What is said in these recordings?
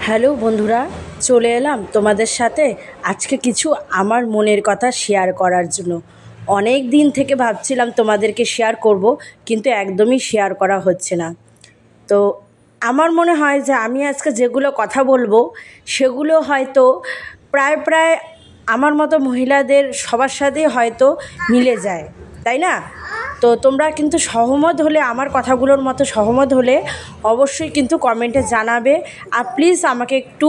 Hello বন্ধুরা, চলে এলাম তোমাদের সাথে আজকে কিছু আমার মনের কথা শেয়ার করার জন্য। অনেক দিন থেকে ভাবছিলাম তোমাদেরকে শেয়ার করব, কিন্তু একদমই শেয়ার করা হচ্ছে না। তো আমার মনে হয় যে আমি আজকে যেগুলো কথা বলবো সেগুলো হয়তো প্রায় আমার মতো মহিলাদের সবার সাথেই হয়তো মিলে যায়, তাই না? তো তোমরা কিন্তু সহমত হলে, আমার কথাগুলোর মতো সহমত হলে অবশ্যই কিন্তু কমেন্টে জানাবে, আর প্লিজ আমাকে একটু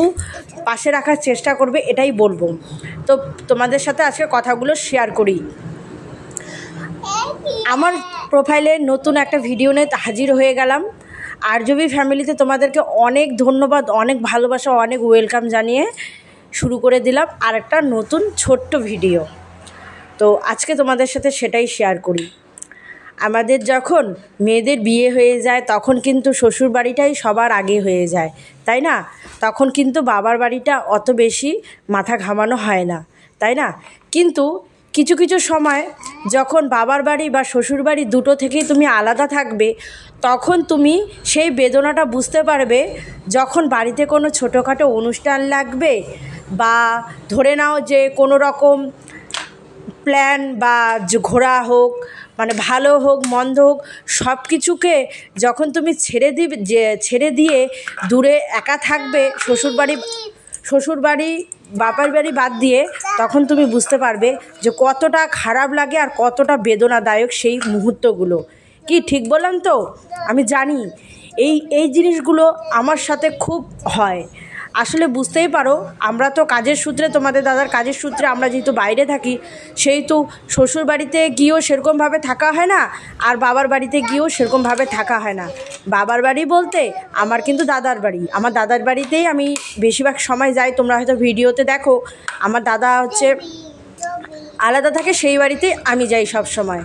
পাশে রাখার চেষ্টা করবে, এটাই বলবো। তো তোমাদের সাথে আজকে কথাগুলো শেয়ার করি। আমার প্রোফাইলে নতুন একটা ভিডিও নিয়ে হাজির হয়ে গেলাম। আরজবি ফ্যামিলিতে তোমাদেরকে অনেক ধন্যবাদ, অনেক ভালোবাসা, অনেক ওয়েলকাম জানিয়ে শুরু করে দিলাম আর একটা নতুন ছোট্ট ভিডিও। তো আজকে তোমাদের সাথে সেটাই শেয়ার করি। আমাদের যখন মেয়েদের বিয়ে হয়ে যায় তখন কিন্তু শ্বশুর বাড়িটাই সবার আগে হয়ে যায়, তাই না? তখন কিন্তু বাবার বাড়িটা অত বেশি মাথা ঘামানো হয় না, তাই না? কিন্তু কিছু কিছু সময় যখন বাবার বাড়ি বা শ্বশুর বাড়ি দুটো থেকেই তুমি আলাদা থাকবে, তখন তুমি সেই বেদনাটা বুঝতে পারবে। যখন বাড়িতে কোনো ছোটোখাটো অনুষ্ঠান লাগবে, বা ধরে নাও যে কোনো রকম প্ল্যান বা ঘোরা হোক, মানে ভালো হোক মন্দ হোক, সব কিছুকে যখন তুমি ছেড়ে দিয়ে দূরে একা থাকবে, শ্বশুরবাড়ি বাবার বাড়ি বাদ দিয়ে, তখন তুমি বুঝতে পারবে যে কতটা খারাপ লাগে আর কতটা বেদনাদায়ক সেই মুহূর্তগুলো। কি ঠিক বললাম তো? আমি জানি এই জিনিসগুলো আমার সাথে খুব হয়। আসলে বুঝতেই পারো, আমরা তো কাজের সূত্রে, তোমাদের দাদার কাজের সূত্রে আমরা যেহেতু বাইরে থাকি, সেহেতু শ্বশুর বাড়িতে গিয়েও সেরকমভাবে থাকা হয় না, আর বাবার বাড়িতে গিয়েও সেরকমভাবে থাকা হয় না। বাবার বাড়ি বলতে আমার কিন্তু দাদার বাড়ি, আমার দাদার বাড়িতেই আমি বেশিরভাগ সময় যাই। তোমরা হয়তো ভিডিওতে দেখো আমার দাদা হচ্ছে আলাদা থাকে, সেই বাড়িতে আমি যাই সব সময়।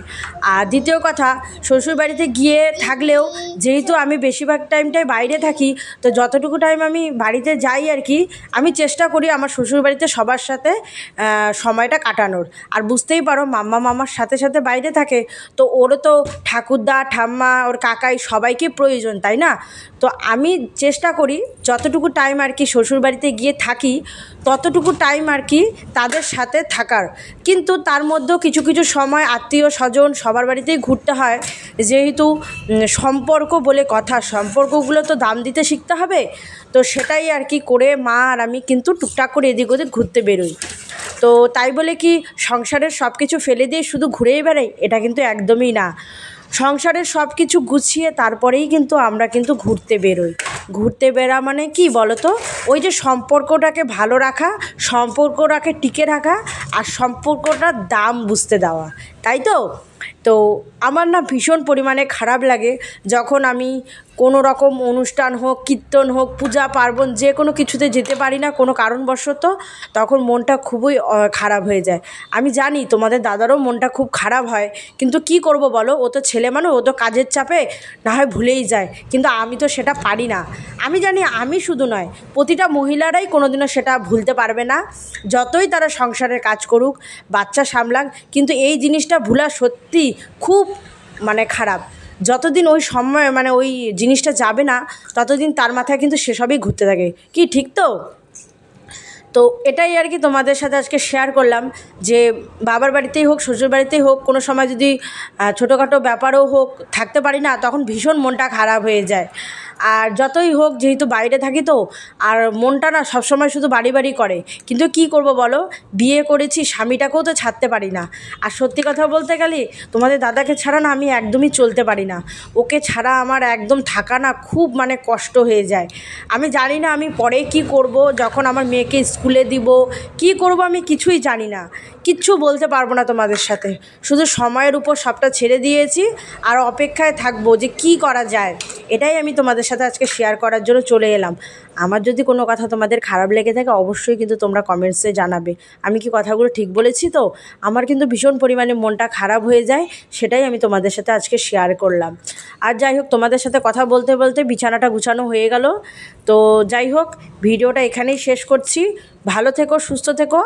আর দ্বিতীয় কথা, শ্বশুর বাড়িতে গিয়ে থাকলেও যেহেতু আমি বেশিরভাগ টাইমটাই বাইরে থাকি, তো যতটুকু টাইম আমি বাড়িতে যাই আর কি, আমি চেষ্টা করি আমার শ্বশুর বাড়িতে সবার সাথে সময়টা কাটানোর। আর বুঝতেই পারো, মামার সাথে সাথে বাইরে থাকে, তো ওরও তো ঠাকুরদা ঠাম্মা ওর কাকাই সবাইকে প্রয়োজন, তাই না? তো আমি চেষ্টা করি যতটুকু টাইম আর কি শ্বশুর বাড়িতে গিয়ে থাকি, ততটুকু টাইম আর কি তাদের সাথে থাকার। কিন্তু তার মধ্যেও কিছু কিছু সময় আত্মীয় স্বজন সবার বাড়িতেই ঘুরতে হয়, যেহেতু সম্পর্ক বলে কথা, সম্পর্কগুলো তো দাম দিতে শিখতে হবে। তো সেটাই আর কি করে মা আর আমি কিন্তু টুকটাক করে এদিক ওদিক ঘুরতে বেরোই। তো তাই বলে কি সংসারের সব কিছু ফেলে দিয়ে শুধু ঘুরেই বেড়াই? এটা কিন্তু একদমই না। সংসারের সব কিছু গুছিয়ে তারপরেই কিন্তু আমরা কিন্তু ঘুরতে বেরোই। ঘুরতে বেরা মানে কি বলো তো? ওই যে সম্পর্কটাকে ভালো রাখা, সম্পর্কটাকে টিকে রাখা, আর সম্পর্কটার দাম বুঝতে দেওয়া, তাই তো? তো আমার না ভীষণ পরিমাণে খারাপ লাগে যখন আমি কোনো রকম অনুষ্ঠান হোক, কীর্তন হোক, পূজা পার্বণ, যে কোনো কিছুতে যেতে পারি না কোনো কারণবশত, তখন মনটা খুবই খারাপ হয়ে যায়। আমি জানি তোমাদের দাদারও মনটা খুব খারাপ হয়, কিন্তু কি করব বলো, ও তো ছেলে মানুষ, ও তো কাজের চাপে না হয় ভুলেই যায়, কিন্তু আমি তো সেটা পারি না। আমি জানি আমি শুধু নয়, প্রতিটা মহিলারাই কোনোদিনও সেটা ভুলতে পারবে না, যতই তারা সংসারের কাজ করুক, বাচ্চা সামলাক, কিন্তু এই জিনিসটা ভুলা সত্যি খুব মানে খারাপ। যতদিন ওই সময় মানে ওই জিনিসটা যাবে না, ততদিন তার মাথায় কিন্তু সেসবই ঘুরতে থাকে। কি ঠিক তো? তো এটাই আর কি তোমাদের সাথে আজকে শেয়ার করলাম, যে বাবার বাড়িতেই হোক শ্বশুর বাড়িতেই হোক, কোনো সময় যদি ছোটোখাটো ব্যাপারও হোক থাকতে পারি না, তখন ভীষণ মনটা খারাপ হয়ে যায়। আর যতই হোক, যেহেতু বাইরে থাকি তো, আর মনটা না সবসময় শুধু বাড়ি বাড়ি করে। কিন্তু কি করব বলো, বিয়ে করেছি, স্বামীটাকেও তো ছাড়তে পারি না। আর সত্যি কথা বলতে গেলে তোমাদের দাদাকে ছাড়া না আমি একদমই চলতে পারি না। ওকে ছাড়া আমার একদম থাকা না খুব মানে কষ্ট হয়ে যায়। আমি জানি না আমি পরে কি করব, যখন আমার মেয়েকে স্কুলে দিব, কি করব আমি কিছুই জানি না, কিচ্ছু বলতে পারবো না তোমাদের সাথে। শুধু সময়ের উপর সবটা ছেড়ে দিয়েছি, আর অপেক্ষায় থাকবো যে কি করা যায়। এটাই আমি তোমাদের সাথে আজকে শেয়ার করার জন্য চলে এলাম। আমার যদি কোনো কথা তোমাদের খারাপ লেগে থাকে, অবশ্যই কিন্তু তোমরা কমেন্টসে জানাবে। আমি কি কথাগুলো ঠিক বলেছি তো? আমার কিন্তু ভীষণ পরিমাণে মনটা খারাপ হয়ে যায়, সেটাই আমি তোমাদের সাথে আজকে শেয়ার করলাম। আর যাই হোক, তোমাদের সাথে কথা বলতে বলতে বিছানাটা গুছানো হয়ে গেল। তো যাই হোক, ভিডিওটা এখানেই শেষ করছি। ভালো থেকো, সুস্থ থেকো।